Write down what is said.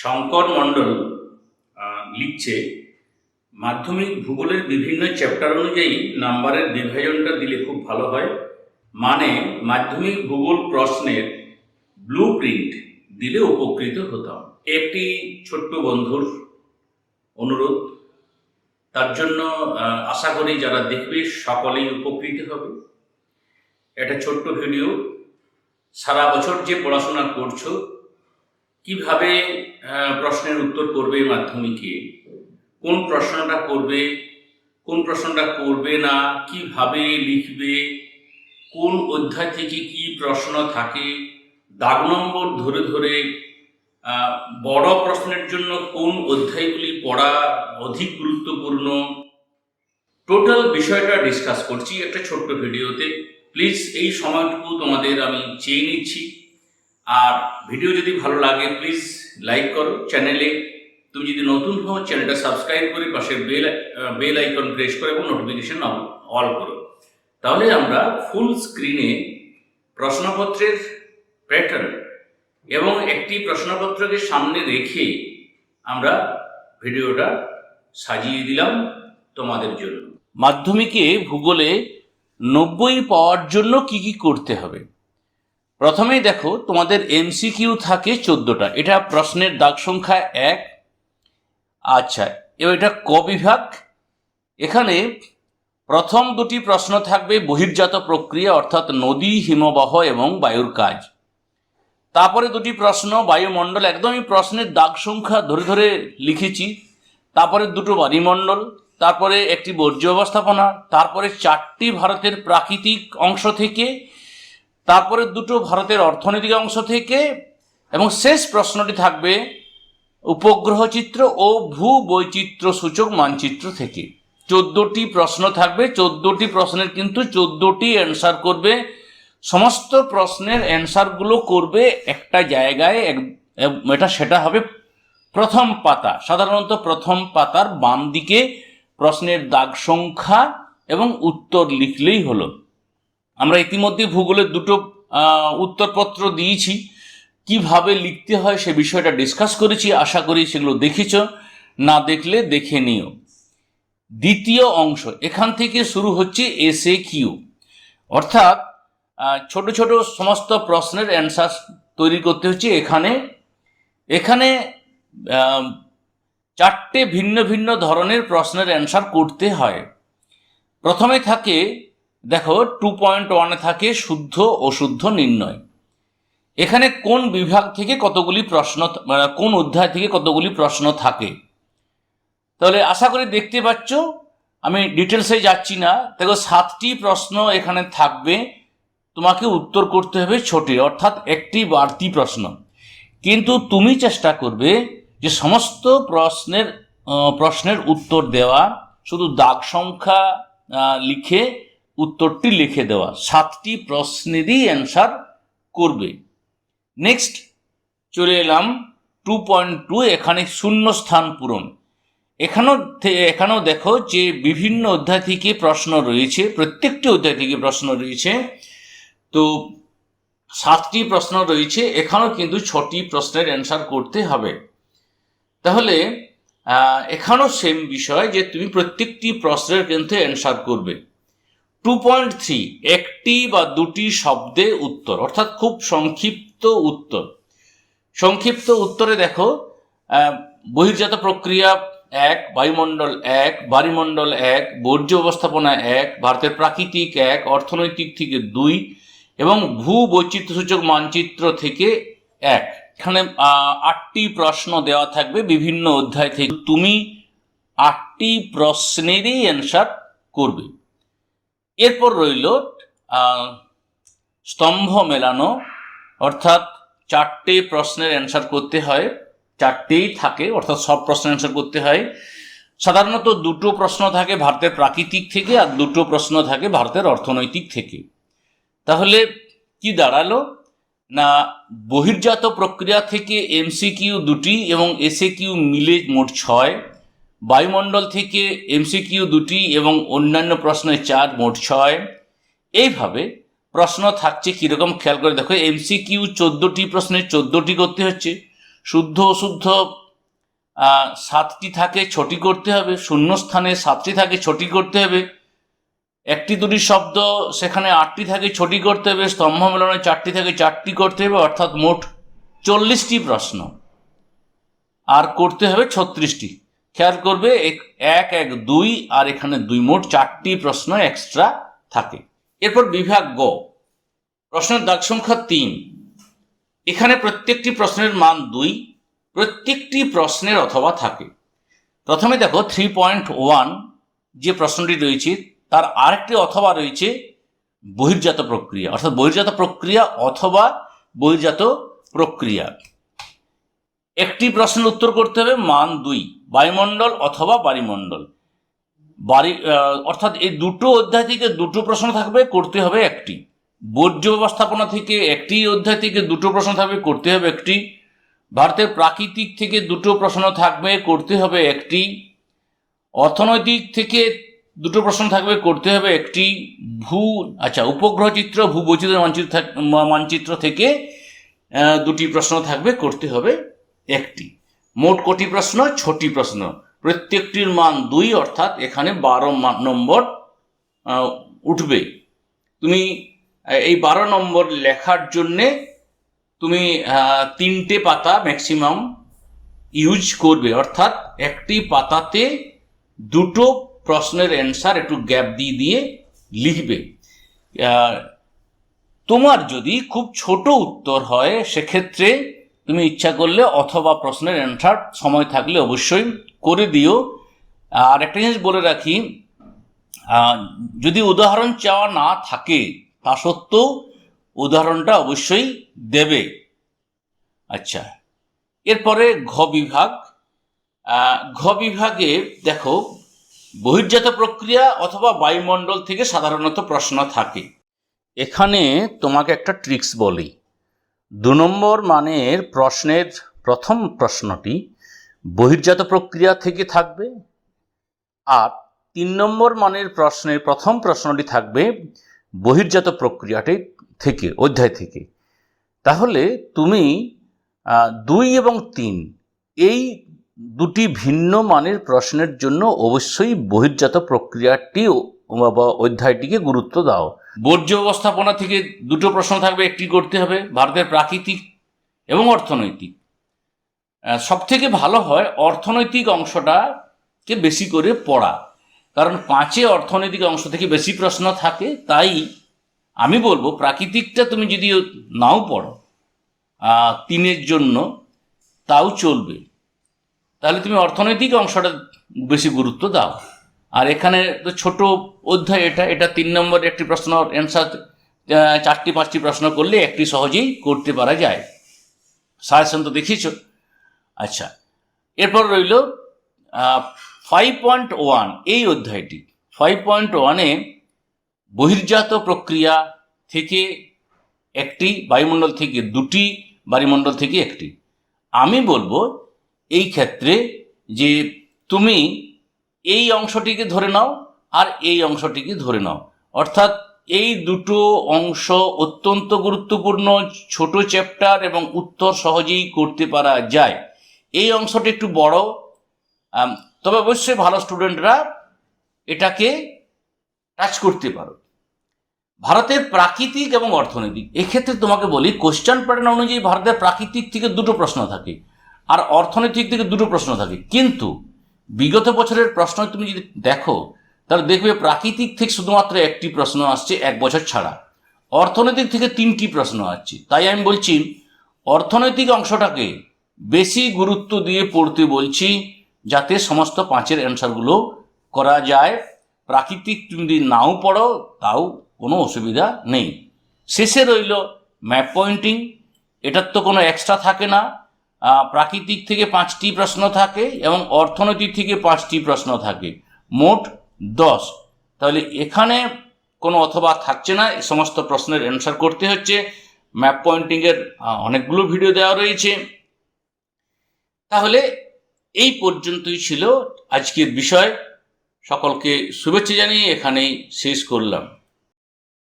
শঙ্কর মণ্ডল লিখছে মাধ্যমিক ভূগোলের বিভিন্ন চ্যাপ্টার অনুযায়ী নাম্বারের বিভাজনটা দিলে খুব ভালো হয়। মানে মাধ্যমিক ভূগোল প্রশ্নের ব্লু প্রিন্ট দিলে উপকৃত হতাম। একটি ছোট্ট বন্ধুর অনুরোধ, তার জন্য আশা করি যারা দেখবে সকলেই উপকৃত হবে। একটা ছোট্ট ভিডিও। সারা বছর যে পড়াশোনা করছো, কিভাবে প্রশ্নের উত্তর করবে মাধ্যমিকে, কোন প্রশ্নটা করবে, কোন প্রশ্নটা করবে না, কিভাবে লিখবে, কোন অধ্যায় থেকে কি প্রশ্ন থাকে, দাগ নম্বর ধরে ধরে বড় প্রশ্নের জন্য কোন অধ্যায়গুলি পড়া অধিক গুরুত্বপূর্ণ, টোটাল বিষয়টা ডিসকাস করছি একটা ছোট্ট ভিডিওতে। প্লিজ এই সময়টুকু তোমাদের আমি চেয়ে নিচ্ছি। আর ভিডিও যদি ভালো লাগে প্লিজ লাইক করো। চ্যানেলে তুমি যদি নতুন হও চ্যানেলটা সাবস্ক্রাইব করে পাশের বেল আইকন প্রেস করো এবং নোটিফিকেশন অল করো। তাহলে আমরা ফুল স্ক্রিনে প্রশ্নপত্রের প্যাটার্ন এবং একটি প্রশ্নপত্রকে সামনে রেখে আমরা ভিডিওটা সাজিয়ে দিলাম তোমাদের জন্য। মাধ্যমিকে ভূগোলে 90 পাওয়ার জন্য কি কি করতে হবে। প্রথমেই দেখো, তোমাদের এমসিকিউ থাকে 14টা। এটা প্রশ্নের দাগ সংখ্যা 1। আচ্ছা, এবার এটা ক বিভাগ। এখানে প্রথম দুটি প্রশ্ন থাকবে বহির্জাত প্রক্রিয়া, অর্থাৎ নদী, হিমবাহ এবং বায়ুর কাজ। তারপরে দুটি প্রশ্ন বায়ুমণ্ডল, একদমই প্রশ্নের দাগ সংখ্যা ধরে ধরে লিখেছি। তারপরে দুটো বায়ুমণ্ডল, তারপরে একটি বর্জ্য ব্যবস্থাপনা, তারপরে 4টি ভারতের প্রাকৃতিক অংশ থেকে, তারপরে দুটো ভারতের অর্থনৈতিক অংশ থেকে, এবং শেষ প্রশ্নটি থাকবে উপগ্রহ চিত্র ও ভূ বৈচিত্র্য সূচক মানচিত্র থেকে। 14টি প্রশ্ন থাকবে। 14টি প্রশ্নের কিন্তু 14টি অ্যান্সার করবে। সমস্ত প্রশ্নের অ্যান্সারগুলো করবে একটা জায়গায়, সেটা হবে প্রথম পাতা। সাধারণত প্রথম পাতার বাম দিকে প্রশ্নের দাগ সংখ্যা এবং উত্তর লিখলেই হলো। আমরা ইতিমধ্যে ভূগোলের দুটো উত্তরপত্র দিয়েছি, কিভাবে লিখতে হয় সে বিষয়টা ডিসকাস করেছি। আশা করি সেগুলো দেখেছ, না দেখলে দেখে নিও। দ্বিতীয় অংশ, এখান থেকে শুরু হচ্ছে এসএ কিউ, অর্থাৎ ছোট ছোট সমস্ত প্রশ্নের অ্যান্সার তৈরি করতে হচ্ছে। এখানে 4টে ভিন্ন ভিন্ন ধরনের প্রশ্নের অ্যান্সার করতে হয়। প্রথমে থাকে, দেখো 2.1 থাকে শুদ্ধ অশুদ্ধ নির্ণয়। এখানে কোন বিভাগ থেকে কতগুলি প্রশ্ন, কোন অধ্যায় থেকে কতগুলি প্রশ্ন থাকে। তাহলে আশা করি দেখতে পাচ্ছ, আমি ডিটেলসে যাচ্ছি না। দেখো 7টি প্রশ্ন এখানে থাকবে, তোমাকে উত্তর করতে হবে 6টি, অর্থাৎ একটি বাড়তি প্রশ্ন। কিন্তু তুমি চেষ্টা করবে যে সমস্ত প্রশ্নের উত্তর দেওয়া, শুধু দাগ সংখ্যা লিখে উত্তরটি লিখে দেওয়া। 7টি প্রশ্নেরই অ্যান্সার করবে। নেক্সট চলে এলাম 2.2, এখানে শূন্য স্থান পূরণ। এখানেও দেখো যে বিভিন্ন অধ্যায় থেকে প্রশ্ন রয়েছে, প্রত্যেকটি অধ্যায় থেকে প্রশ্ন রয়েছে। তো 7টি প্রশ্ন রয়েছে, এখানেও কিন্তু 6টি প্রশ্নের অ্যান্সার করতে হবে। তাহলে এখানেও সেম বিষয় যে তুমি প্রত্যেকটি প্রশ্নের কিন্তু অ্যান্সার করবে। 2.3, একটি বা দুটি শব্দে উত্তর, অর্থাৎ খুব সংক্ষিপ্ত উত্তর। সংক্ষিপ্ত উত্তরে দেখো বহির্জাত প্রক্রিয়া 1, বায়ুমণ্ডল 1, বায়ুমণ্ডল 1, বর্জ্য ব্যবস্থাপনা 1, ভারতের প্রাকৃতিক 1, অর্থনৈতিক থেকে 2 এবং ভূ বৈচিত্র্য সূচক মানচিত্র থেকে 1। এখানে 8টি প্রশ্ন দেওয়া থাকবে বিভিন্ন অধ্যায় থেকে। তুমি 8টি প্রশ্নেরই অ্যান্সার করবে। এরপর রইল স্তম্ভ মেলানো, অর্থাৎ 4টে প্রশ্নের অ্যান্সার করতে হয়। 4টেই থাকে, অর্থাৎ সব প্রশ্নের অ্যান্সার করতে হয়। সাধারণত 2টো প্রশ্ন থাকে ভারতের প্রাকৃতিক থেকে আর 2টো প্রশ্ন থাকে ভারতের অর্থনৈতিক থেকে। তাহলে কি দাঁড়ালো না, বহির্জাত প্রক্রিয়া থেকে এমসিকিউ 2টি এবং এসএ কিউ মিলে মোট 6, বায়ুমণ্ডল থেকে এমসিকিউ 2টি এবং অন্যান্য প্রশ্নে 4, মোট 6। এইভাবে প্রশ্ন থাকছে কীরকম খেয়াল করে দেখো। এমসিকিউ 14টি প্রশ্নের 14টি করতে হচ্ছে, শুদ্ধ অশুদ্ধ 7টি থাকে, 6টি করতে হবে। শূন্য স্থানে 7টি থাকে, 6টি করতে হবে। একটি দুটি শব্দ সেখানে 8টি থাকে, 6টি করতে হবে। স্তম্ভ মেলনে 4টি থাকে, 4টি করতে হবে, অর্থাৎ মোট 40টি প্রশ্ন, আর করতে হবে 36টি। খেয়াল করবে 1 1 2 আর এখানে 2, মোট 4টি প্রশ্ন এক্সট্রা থাকে। এরপর বিভাগ গ, প্রশ্নের দাগ সংখ্যা 3। এখানে প্রত্যেকটি প্রশ্নের মান 2, প্রত্যেকটি প্রশ্নের অথবা থাকে। প্রথমে দেখো 3.1 যে প্রশ্নটি রয়েছে তার আরেকটি অথবা রয়েছে বহির্জাত প্রক্রিয়া, অর্থাৎ বহির্জাত প্রক্রিয়া অথবা বহির্জাত প্রক্রিয়া। একটি প্রশ্নের উত্তর করতে হবে মান 2, বায়ুমণ্ডল অথবা বায়ুমণ্ডল। অর্থাৎ এই দুটো অধ্যায় থেকে দুটো প্রশ্ন থাকবে, করতে হবে একটি। বর্জ্য ব্যবস্থাপনা থেকে একটি অধ্যায় থেকে দুটো প্রশ্ন থাকবে, করতে হবে একটি। ভারতের প্রাকৃতিক থেকে দুটো প্রশ্ন থাকবে, করতে হবে একটি। অর্থনৈতিক থেকে দুটো প্রশ্ন থাকবে, করতে হবে একটি। উপগ্রহ চিত্র, ভূবৈচিত্র্য মানচিত্র থেকে 2টি প্রশ্ন থাকবে, করতে হবে একটি। মোট কটি প্রশ্ন? 6টি প্রশ্ন, প্রত্যেকটির মান 2, অর্থাৎ এখানে 12 নম্বর উঠবে। তুমি এই 12 নম্বর লেখার জন্যে তুমি 3টে পাতা ম্যাক্সিমাম ইউজ করবে, অর্থাৎ একটি পাতাতে 2টো প্রশ্নের অ্যান্সার একটু গ্যাপ দিয়ে দিয়ে লিখবে। তোমার যদি খুব ছোট উত্তর হয় সেক্ষেত্রে তুমি ইচ্ছা করলে অথবা প্রশ্নের অ্যান্সার সময় থাকলে অবশ্যই করে দিও। আর একটা জিনিস বলে রাখি, যদি উদাহরণ চাওয়া না থাকে তা সত্ত্বেও উদাহরণটা অবশ্যই দেবে। আচ্ছা, এরপরে ঘ বিভাগ। ঘ বিভাগে দেখো বহির্জাত প্রক্রিয়া অথবা বায়ুমণ্ডল থেকে সাধারণত প্রশ্ন থাকে। এখানে তোমাকে একটা ট্রিক্স বলি। 2 নম্বর মানের প্রশ্নের প্রথম প্রশ্নটি বহির্জাত প্রক্রিয়া থেকে থাকবে, আর 3 নম্বর মানের প্রশ্নের প্রথম প্রশ্নটি থাকবে বহির্জাত প্রক্রিয়াটি থেকে, অধ্যায় থেকে। তাহলে তুমি 2 এবং 3 এই দুটি ভিন্ন মানের প্রশ্নের জন্য অবশ্যই বহির্জাত প্রক্রিয়াটি বা অধ্যায়টিকে গুরুত্ব দাও। বর্জ্য ব্যবস্থাপনা থেকে 2টো প্রশ্ন থাকবে, একটি করতে হবে। ভারতের প্রাকৃতিক এবং অর্থনৈতিক, সব থেকে ভালো হয় অর্থনৈতিক অংশটাকে বেশি করে পড়া, কারণ 5-এ অর্থনৈতিক অংশ থেকে বেশি প্রশ্ন থাকে। তাই আমি বলবো প্রাকৃতিকটা তুমি যদি নাও পড়ো 3-এর জন্য তাও চলবে, তাহলে তুমি অর্থনৈতিক অংশটা বেশি গুরুত্ব দাও। আর এখানে তো ছোট অধ্যায়, এটা 3 নম্বরের একটি প্রশ্ন অ্যান্সার 4টি-5টি প্রশ্ন করলে একটি সহজেই করতে পারা যায়। সাজেশন তো দেখিয়েছ। আচ্ছা, এরপর রইল 5.1 এই অধ্যায়টি। 5.1-এ বহির্জাত প্রক্রিয়া থেকে একটি, বায়ুমণ্ডল থেকে 2টি, বায়ুমণ্ডল থেকে একটি। আমি বলবো এই ক্ষেত্রে যে তুমি এই অংশটিকে ধরে নাও আর এই অংশটিকে ধরে নাও, অর্থাৎ এই দুটো অংশ অত্যন্ত গুরুত্বপূর্ণ, ছোট চ্যাপ্টার এবং উত্তর সহজেই করতে পারা যায়। এই অংশটি একটু বড়, তবে অবশ্যই ভালো স্টুডেন্টরা এটাকে টাচ করতে পারো। ভারতের প্রাকৃতিক এবং অর্থনৈতিক, এক্ষেত্রে তোমাকে বলি কোশ্চেন প্যাটার্ন অনুযায়ী ভারতের প্রাকৃতিক থেকে 2টো প্রশ্ন থাকে আর অর্থনৈতিক থেকে 2টো প্রশ্ন থাকে। কিন্তু বিগত বছরের প্রশ্ন তুমি যদি দেখো তাহলে দেখবে প্রাকৃতিক থেকে শুধুমাত্র একটি প্রশ্ন আসছে 1 বছর ছাড়া, অর্থনৈতিক থেকে 3টি প্রশ্ন আসছে। তাই আমি বলছি অর্থনৈতিক অংশটাকে বেশি গুরুত্ব দিয়ে পড়তে বলছি, যাতে সমস্ত 5-এর অ্যান্সারগুলো করা যায়। প্রাকৃতিক যদি নাও পড়ো তাও কোনো অসুবিধা নেই। শেষে রইল ম্যাপ পয়েন্টিং, এটার তো কোনো এক্সট্রা থাকে না। প্রাকৃতিক থেকে 5টি প্রশ্ন থাকে এবং অর্থনৈতিক থেকে 5টি প্রশ্ন থাকে, মোট 10। তাহলে এখানে কোনো অথবা থাকছে না, সমস্ত প্রশ্নের অ্যান্সার করতে হচ্ছে। ম্যাপ পয়েন্টিংয়ের অনেকগুলো ভিডিও দেওয়া রয়েছে। তাহলে এই পর্যন্তই ছিল আজকের বিষয়। সকলকে শুভেচ্ছা জানিয়ে এখানেই শেষ করলাম।